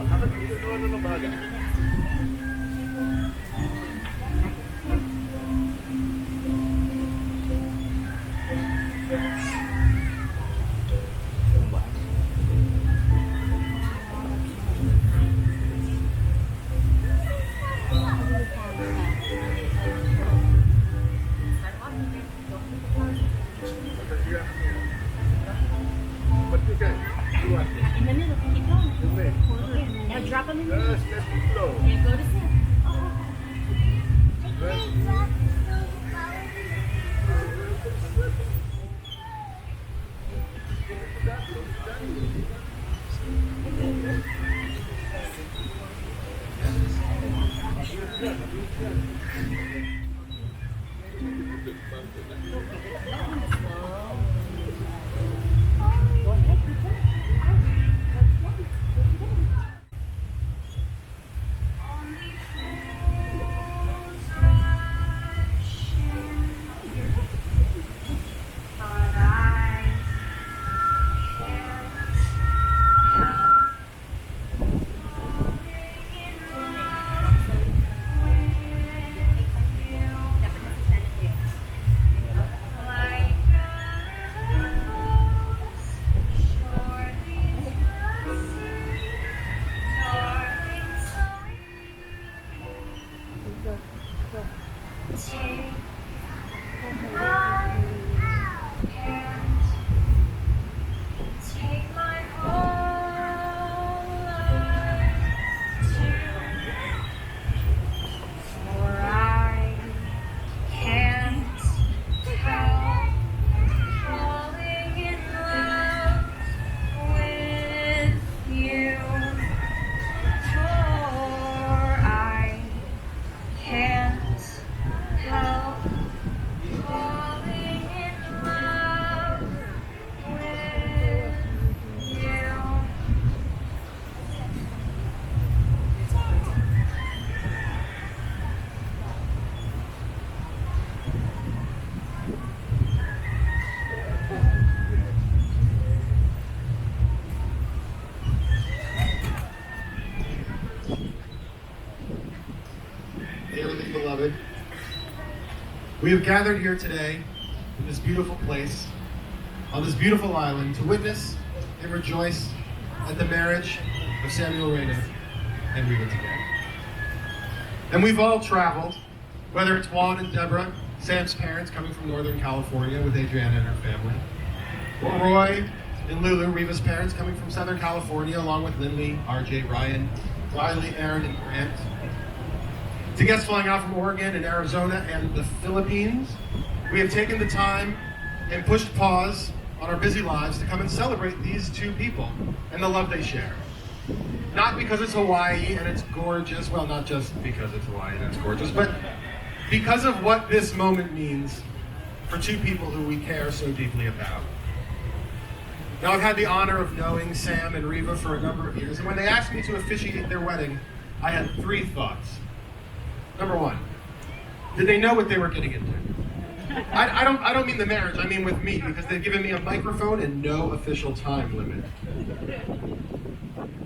In the middle, keep going. Now drop them in the middle. And go to sit. Dearly beloved, we have gathered here today in this beautiful place, on this beautiful island, to witness and rejoice at the marriage of Samuel, Reyna, and Riva today. And we've all traveled, whether it's Juan and Deborah, Sam's parents coming from Northern California with Adriana and her family, or Roy and Lulu, Riva's parents, coming from Southern California, along with Lindley, RJ, Ryan, Riley, Aaron, and Grant. To guests flying out from Oregon and Arizona and the Philippines, we have taken the time and pushed pause on our busy lives to come and celebrate these two people and the love they share. Not because it's Hawaii and it's gorgeous, well, not just because it's Hawaii and it's gorgeous, but because of what this moment means for two people who we care so deeply about. Now, I've had the honor of knowing Sam and Riva for a number of years, and when they asked me to officiate their wedding, I had three thoughts. Number one, did they know what they were getting into? I don't mean the marriage, I mean with me, because they've given me a microphone and no official time limit.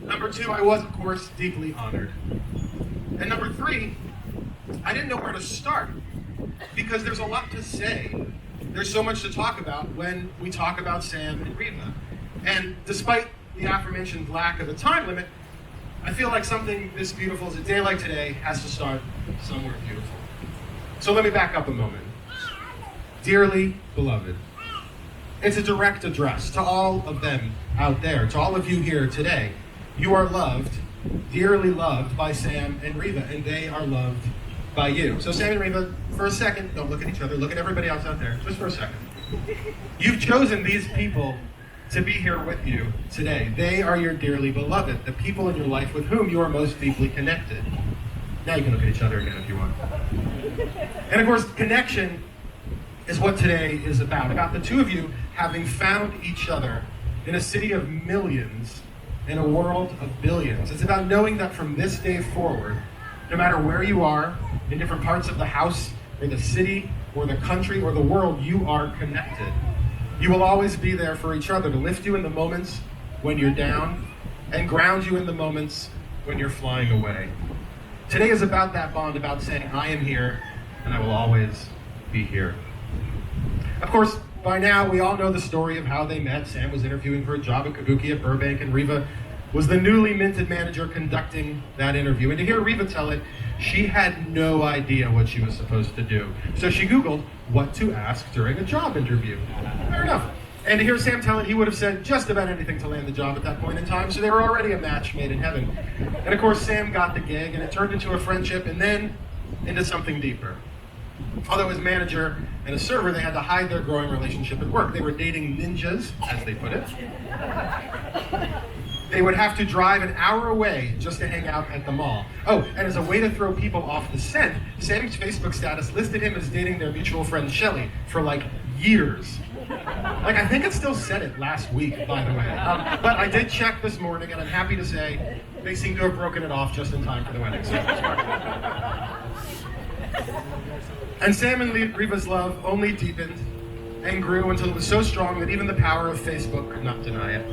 Number two, I was, of course, deeply honored. And number three, I didn't know where to start, because there's a lot to say. There's so much to talk about when we talk about Sam and Riva. And despite the aforementioned lack of a time limit, I feel like something this beautiful as a day like today has to start somewhere beautiful. So let me back up a moment. Dearly beloved, it's a direct address to all of them out there, to all of you here today. You are loved, dearly loved by Sam and Riva, and they are loved by you. So Sam and Riva, for a second, don't look at each other, look at everybody else out there, just for a second. You've chosen these people to be here with you today. They are your dearly beloved, the people in your life with whom you are most deeply connected. Now you can look at each other again if you want. And of course, connection is what today is about the two of you having found each other in a city of millions, in a world of billions. It's about knowing that from this day forward, no matter where you are, in different parts of the house, or the city, or the country, or the world, you are connected. You will always be there for each other, to lift you in the moments when you're down, and ground you in the moments when you're flying away. Today is about that bond, about saying, I am here, and I will always be here. Of course, by now, we all know the story of how they met. Sam was interviewing for a job at Kabuki at Burbank, and Riva was the newly minted manager conducting that interview. And to hear Riva tell it, she had no idea what she was supposed to do. So she Googled what to ask during a job interview. Fair enough. And to hear Sam tell it, he would have said just about anything to land the job at that point in time, so they were already a match made in heaven. And of course, Sam got the gig, and it turned into a friendship, and then into something deeper. Although as manager and a server, they had to hide their growing relationship at work. They were dating ninjas, as they put it. They would have to drive an hour away just to hang out at the mall. Oh, and as a way to throw people off the scent, Sam's Facebook status listed him as dating their mutual friend Shelley for like years. Like, I think it still said it last week, by the way. But I did check this morning, and I'm happy to say they seem to have broken it off just in time for the wedding. So. And Sam and Riva's love only deepened and grew until it was so strong that even the power of Facebook could not deny it.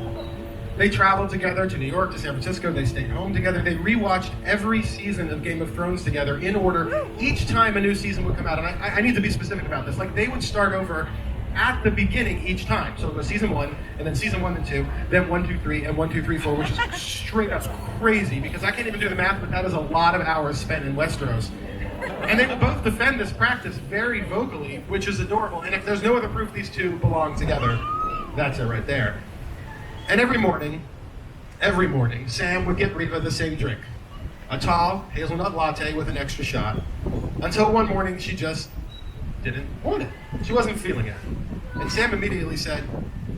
They traveled together to New York, to San Francisco. They stayed home together. They rewatched every season of Game of Thrones together in order each time a new season would come out. And I need to be specific about this. Like, they would start over at the beginning each time. So it was season 1, and then season 1 and 2, then 1, 2, 3, and 1, 2, 3, 4, which is straight up crazy because I can't even do the math, but that is a lot of hours spent in Westeros. And they will both defend this practice very vocally, which is adorable. And if there's no other proof these two belong together, that's it right there. And every morning, Sam would get Riva the same drink. A tall hazelnut latte with an extra shot. Until one morning, she just didn't want it. She wasn't feeling it. And Sam immediately said,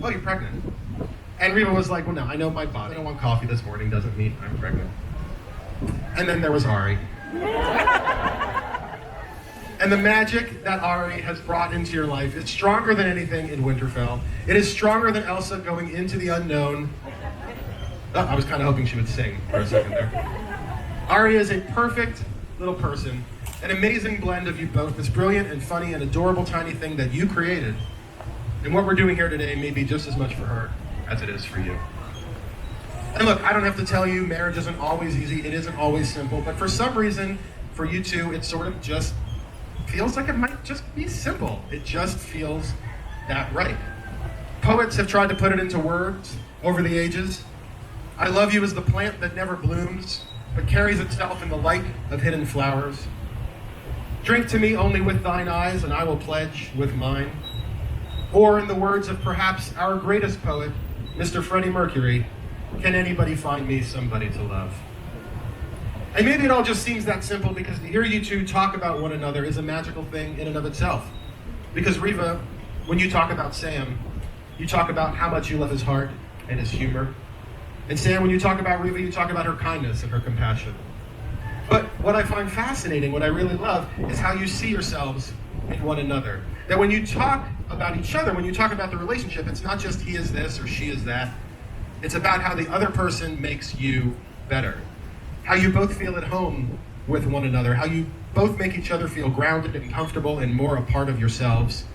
oh, you're pregnant. And Riva was like, well, no, I know my body. I don't want coffee this morning doesn't mean I'm pregnant. And then there was Ari. And the magic that Ari has brought into your life is stronger than anything in Winterfell. It is stronger than Elsa going into the unknown. Oh, I was kind of hoping she would sing for a second there. Ari is a perfect little person, an amazing blend of you both, this brilliant and funny and adorable tiny thing that you created. And what we're doing here today may be just as much for her as it is for you. And look, I don't have to tell you, marriage isn't always easy, it isn't always simple, but for some reason, for you two, it sort of just feels like it might just be simple. It just feels that right. Poets have tried to put it into words over the ages. I love you as the plant that never blooms, but carries itself in the light of hidden flowers. Drink to me only with thine eyes, and I will pledge with mine. Or in the words of perhaps our greatest poet, Mr. Freddie Mercury, can anybody find me somebody to love? And maybe it all just seems that simple because to hear you two talk about one another is a magical thing in and of itself. Because Riva, when you talk about Sam, you talk about how much you love his heart and his humor. And Sam, when you talk about Riva, you talk about her kindness and her compassion. But what I find fascinating, what I really love, is how you see yourselves in one another. That when you talk about each other, when you talk about the relationship, it's not just he is this or she is that. It's about how the other person makes you better. How you both feel at home with one another, how you both make each other feel grounded and comfortable and more a part of yourselves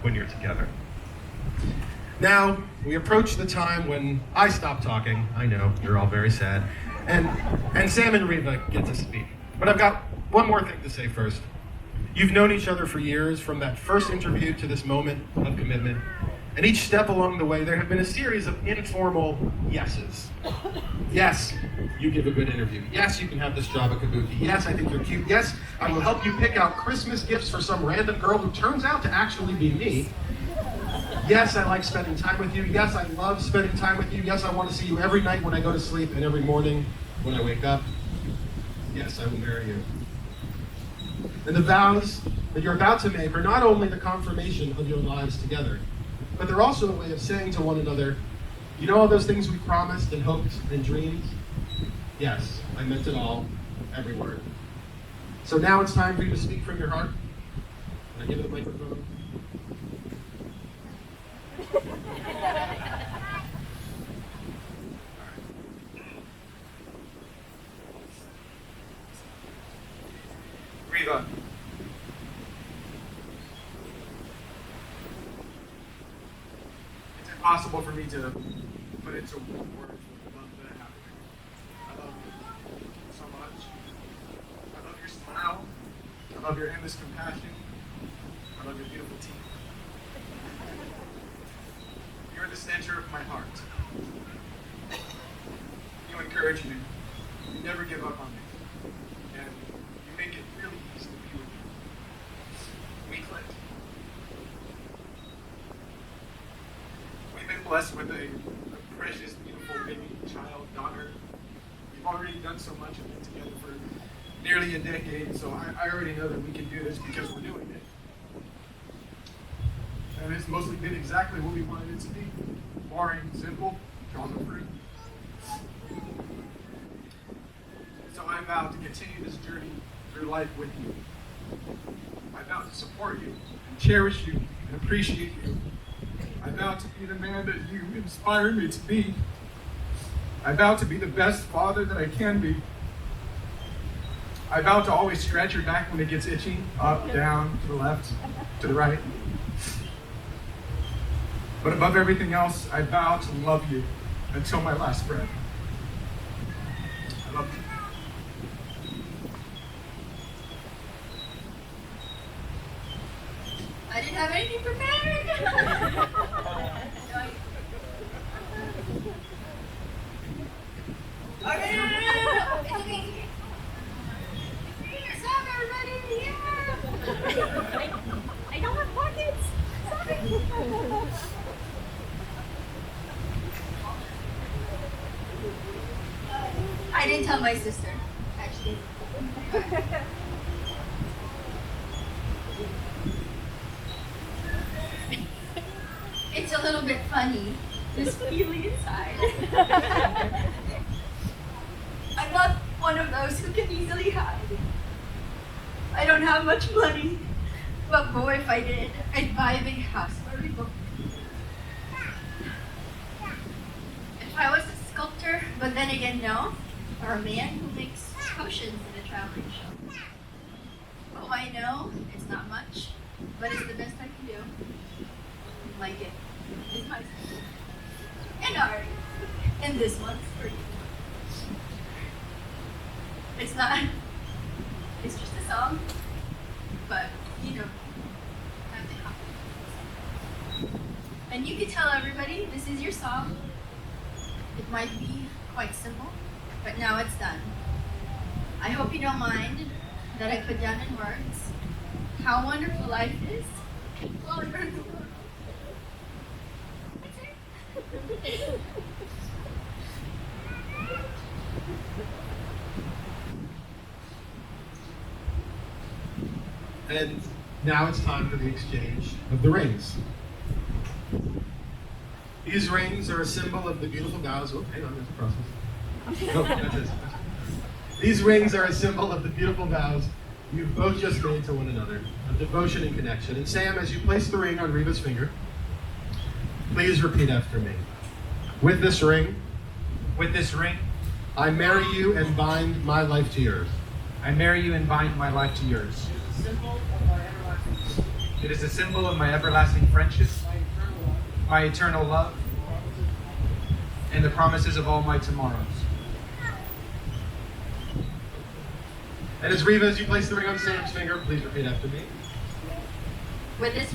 when you're together. Now, we approach the time when I stop talking. I know, you're all very sad. And Sam and Riva get to speak. But I've got one more thing to say first. You've known each other for years, from that first interview to this moment of commitment. And each step along the way, there have been a series of informal yeses. Yes, you give a good interview. Yes, you can have this job at Kabuki. Yes, I think you're cute. Yes, I will help you pick out Christmas gifts for some random girl who turns out to actually be me. Yes, I like spending time with you. Yes, I love spending time with you. Yes, I want to see you every night when I go to sleep and every morning when I wake up. Yes, I will marry you. And the vows that you're about to make are not only the confirmation of your lives together, but they're also a way of saying to one another, you know all those things we promised and hoped and dreamed? Yes, I meant it all, every word. So now it's time for you to speak from your heart. Can I give it a microphone? Riva. It's impossible for me to put into words what the love that I have for you. I love you. I love your endless compassion. I love your beautiful teeth. You're the center of my heart. You encourage me. You never give up on me. And you make it really easy to be with you. We click. We've been blessed with a precious, beautiful baby child, daughter. We've already done so much of it together for nearly a decade, so I already know that we can do this because we're doing it. And it's mostly been exactly what we wanted it to be. Boring, simple, chocolate fruit. So I vow to continue this journey through life with you. I vow to support you and cherish you and appreciate you. I vow to be the man that you inspire me to be. I vow to be the best father that I can be. I vow to always scratch your back when it gets itchy, up, down, to the left, to the right. But above everything else, I vow to love you until my last breath. I love you. I didn't have anything prepared. Okay, no. It's okay. Stop, everybody. Yeah. I don't have pockets. Sorry. I didn't tell my sister, actually. It's a little bit funny, this feeling inside. I'm not one of those who can easily hide. I don't have much money, but boy, if I did, I'd buy a big house for Riva. If I was a sculptor, but then again, no, or a man who makes potions in a traveling show. Oh, I know, it's not much, but it's the best I can do. Like it. It's my school. And art. And this one's for you. It's not. It's just a song. But, you know, have the confidence. And you can tell everybody this is your song. It might be quite simple, but now it's done. I hope you don't mind that I put down in words how wonderful life is while you're in the world. And now it's time for the exchange of the rings. These rings are a symbol of the beautiful vows. Oh, hang on, there's a process. Oh, that's it. These rings are a symbol of the beautiful vows you've both just made to one another, of devotion and connection. And Sam, as you place the ring on Riva's finger, please repeat after me. With this ring, I marry you and bind my life to yours. I marry you and bind my life to yours. It is a symbol of my everlasting friendship, my eternal love, and the promises of all my tomorrows. And as Riva, as you place the ring on Sam's finger, please repeat after me. With this,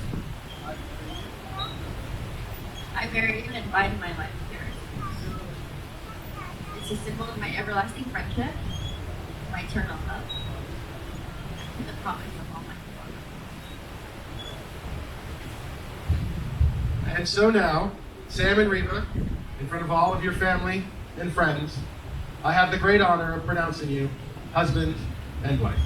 I marry you and bind my life to yours. It's a symbol of my everlasting friendship, my eternal love, and the promise of all my tomorrows. And so now, Sam and Riva, in front of all of your family and friends, I have the great honor of pronouncing you husband and wife.